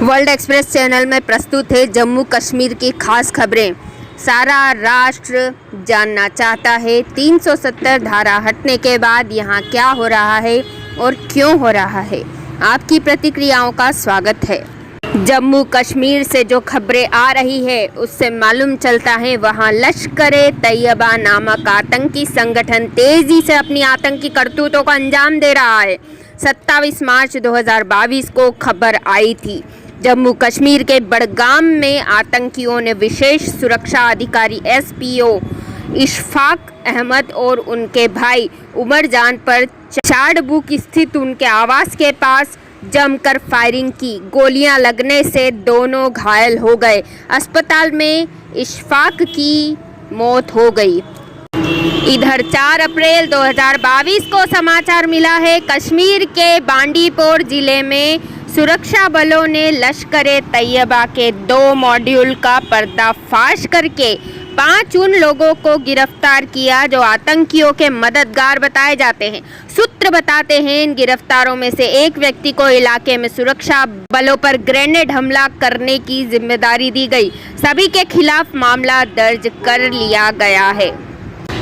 World express channel में प्रस्तुत है जम्मू कश्मीर की खास खबरें। सारा राष्ट्र जानना चाहता है 370 धारा हटने के बाद यहाँ क्या हो रहा है और क्यों हो रहा है। आपकी प्रतिक्रियाओं का स्वागत है। जम्मू कश्मीर से जो खबरें आ रही है उससे मालूम चलता है वहाँ लश्कर-ए-तैयबा नामक आतंकी संगठन तेजी से अपनी आतंकी करतूतों को अंजाम दे रहा है। 27 मार्च 2022 को खबर आई थी। जम्मू कश्मीर के बड़गाम में आतंकियों ने विशेष सुरक्षा अधिकारी SPO इशफाक अहमद और उनके भाई उमर जान पर चाड़बुक स्थित उनके आवास के पास जमकर फायरिंग की। गोलियां लगने से दोनों घायल हो गए। अस्पताल में इशफाक की मौत हो गई। इधर 4 अप्रैल 2022 को समाचार मिला है कश्मीर के बांडीपोर जिले में सुरक्षा बलों ने लश्कर-ए-तैयबा के 2 मॉड्यूल का पर्दाफाश करके 5 उन लोगों को गिरफ्तार किया जो आतंकियों के मददगार बताए जाते हैं। सूत्र बताते हैं इन गिरफ्तारों में से एक व्यक्ति को इलाके में सुरक्षा बलों पर ग्रेनेड हमला करने की जिम्मेदारी दी गई। सभी के खिलाफ मामला दर्ज कर लिया गया है।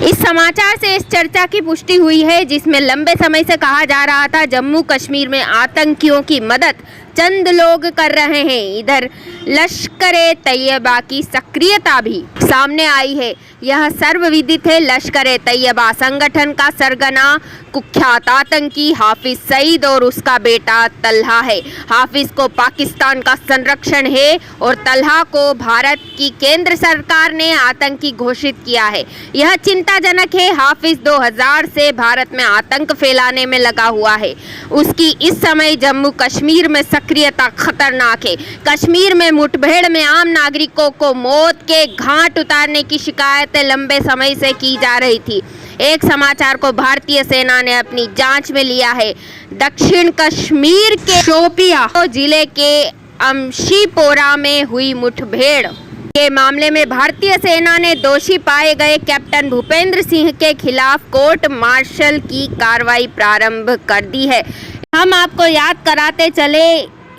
इस समाचार से इस चर्चा की पुष्टि हुई है जिसमें लंबे समय से कहा जा रहा था जम्मू कश्मीर में आतंकियों की मदद चंद लोग कर रहे हैं। इधर लश्कर-ए-तैयबा की सक्रियता भी सामने आई है। यह सर्वविदित है लश्कर-ए-तैयबा संगठन का सरगना कुख्यात आतंकी हाफिज सईद और उसका बेटा तल्हा है। हाफिज को पाकिस्तान का संरक्षण है और तल्हा को भारत की केंद्र सरकार ने आतंकी घोषित किया है। यह चिंताजनक है। हाफिज 2000 से भारत में आतंक फैलाने में लगा हुआ है। उसकी इस समय जम्मू कश्मीर में सक्रियता खतरनाक है। कश्मीर में मुठभेड़ में आम नागरिकों को मौत के घाट उतारने की शिकायतें लंबे समय से की जा रही थी। एक समाचार को भारतीय सेना ने अपनी जांच में लिया है। दक्षिण कश्मीर के शोपियां जिले के अमशीपोरा में हुई मुठभेड़ के मामले में भारतीय सेना ने दोषी पाए गए कैप्टन भूपेंद्र सिंह के खिलाफ कोर्ट मार्शल की कार्रवाई प्रारंभ कर दी है। हम आपको याद कराते चले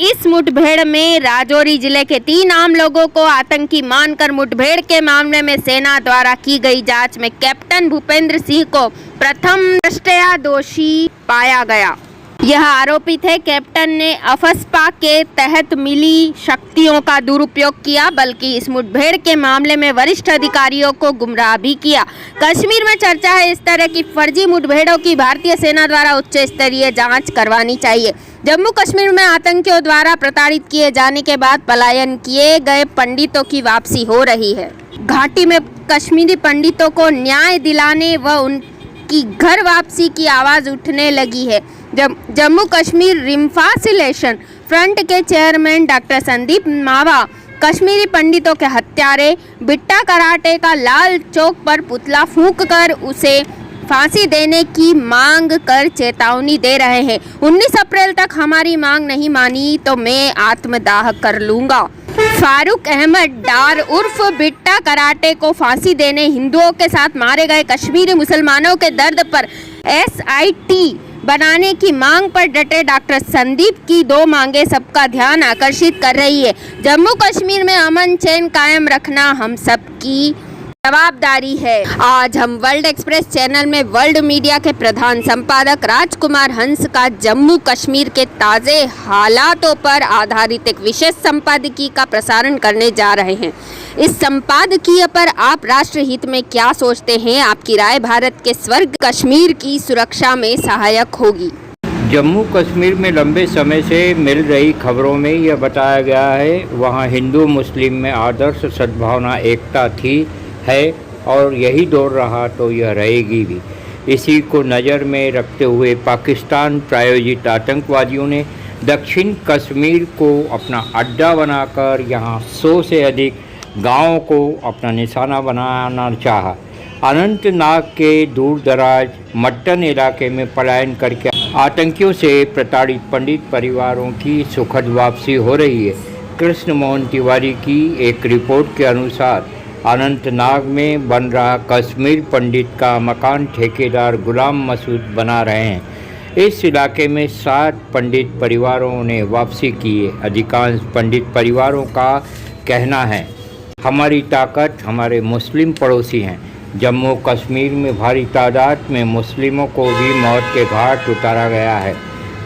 इस मुठभेड़ में राजौरी जिले के 3 आम लोगों को आतंकी मानकर मुठभेड़ के मामले में सेना द्वारा की गई जांच में कैप्टन भूपेंद्र सिंह को प्रथम दृष्टया दोषी पाया गया। यह आरोपित है कैप्टन ने अफस्पा के तहत मिली शक्तियों का दुरुपयोग किया बल्कि इस मुठभेड़ के मामले में वरिष्ठ अधिकारियों को गुमराह भी किया। कश्मीर में चर्चा है इस तरह की फर्जी मुठभेड़ों की भारतीय सेना द्वारा उच्च स्तरीय जांच करवानी चाहिए। जम्मू कश्मीर में आतंकियों द्वारा प्रताड़ित किए जाने के बाद पलायन किए गए पंडितों की वापसी हो रही है। घाटी में कश्मीरी पंडितों को न्याय दिलाने व उनकी घर वापसी की आवाज़ उठने लगी है। जम्मू कश्मीर रिकंसिलिएशन फ्रंट के चेयरमैन डॉक्टर संदीप मावा कश्मीरी पंडितों के हत्यारे बिट्टा कराटे का लाल चौक पर पुतला फूंक कर उसे फांसी देने की मांग कर चेतावनी दे रहे हैं। 19 अप्रैल तक हमारी मांग नहीं मानी तो मैं आत्मदाह कर लूंगा। फारूक अहमद डार उर्फ बिट्टा कराटे को फांसी देने हिंदुओं के साथ मारे गए कश्मीरी मुसलमानों के दर्द पर SIT बनाने की मांग पर डटे डॉक्टर संदीप की 2 मांगे सबका ध्यान आकर्षित कर रही है। जम्मू कश्मीर में अमन चैन कायम रखना हम सबकी जवाबदारी है। आज हम वर्ल्ड एक्सप्रेस चैनल में वर्ल्ड मीडिया के प्रधान संपादक राजकुमार हंस का जम्मू कश्मीर के ताज़े हालातों पर आधारित एक विशेष संपादकीय का प्रसारण करने जा रहे हैं। इस संपादकीय पर आप राष्ट्र हित में क्या सोचते हैं? आपकी राय भारत के स्वर्ग कश्मीर की सुरक्षा में सहायक होगी। जम्मू कश्मीर में लंबे समय से मिल रही खबरों में यह बताया गया है वहाँ हिंदू मुस्लिम में आदर्श सद्भावना एकता थी है और यही दौर रहा तो यह रहेगी भी। इसी को नज़र में रखते हुए पाकिस्तान प्रायोजित आतंकवादियों ने दक्षिण कश्मीर को अपना अड्डा बनाकर यहाँ 100 से अधिक गांवों को अपना निशाना बनाना चाहा। अनंतनाग के दूर दराज मट्टन इलाके में पलायन करके आतंकियों से प्रताड़ित पंडित परिवारों की सुखद वापसी हो रही है। कृष्ण मोहन तिवारी की एक रिपोर्ट के अनुसार अनंतनाग में बन रहा कश्मीर पंडित का मकान ठेकेदार गुलाम मसूद बना रहे हैं। इस इलाके में 7 पंडित परिवारों ने वापसी की है। अधिकांश पंडित परिवारों का कहना है हमारी ताकत हमारे मुस्लिम पड़ोसी हैं। जम्मू कश्मीर में भारी तादाद में मुस्लिमों को भी मौत के घाट उतारा गया है।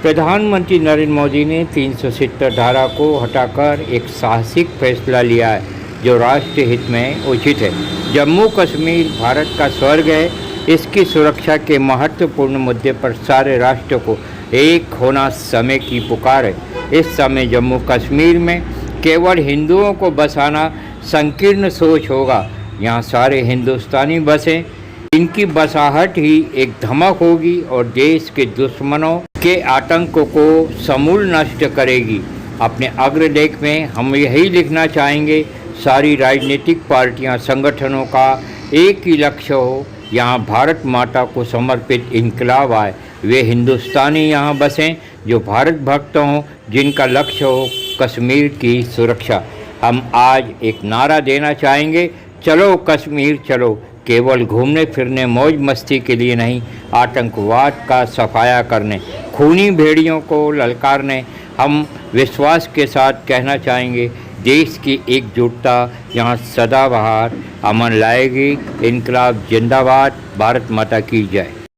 प्रधानमंत्री नरेंद्र मोदी ने 370 धारा को हटाकर एक साहसिक फैसला लिया है जो राष्ट्र हित में उचित है। जम्मू कश्मीर भारत का स्वर्ग है। इसकी सुरक्षा के महत्वपूर्ण मुद्दे पर सारे राष्ट्र को एक होना समय की पुकार है। इस समय जम्मू कश्मीर में केवल हिंदुओं को बसाना संकीर्ण सोच होगा। यहाँ सारे हिंदुस्तानी बसें, इनकी बसाहट ही एक धमक होगी और देश के दुश्मनों के आतंक को समूल नष्ट करेगी। अपने अग्रलेख में हम यही लिखना चाहेंगे, सारी राजनीतिक पार्टियां, संगठनों का एक ही लक्ष्य हो, यहाँ भारत माता को समर्पित इनकलाब आए। वे हिंदुस्तानी यहाँ बसें जो भारत भक्त हों, जिनका लक्ष्य हो कश्मीर की सुरक्षा। हम आज एक नारा देना चाहेंगे, चलो कश्मीर चलो, केवल घूमने फिरने मौज मस्ती के लिए नहीं, आतंकवाद का सफाया करने, खूनी भेड़ियों को ललकारने। हम विश्वास के साथ कहना चाहेंगे, देश की एकजुटता यहाँ सदाबहार अमन लाएगी। इनकलाब जिंदाबाद, भारत माता की जय।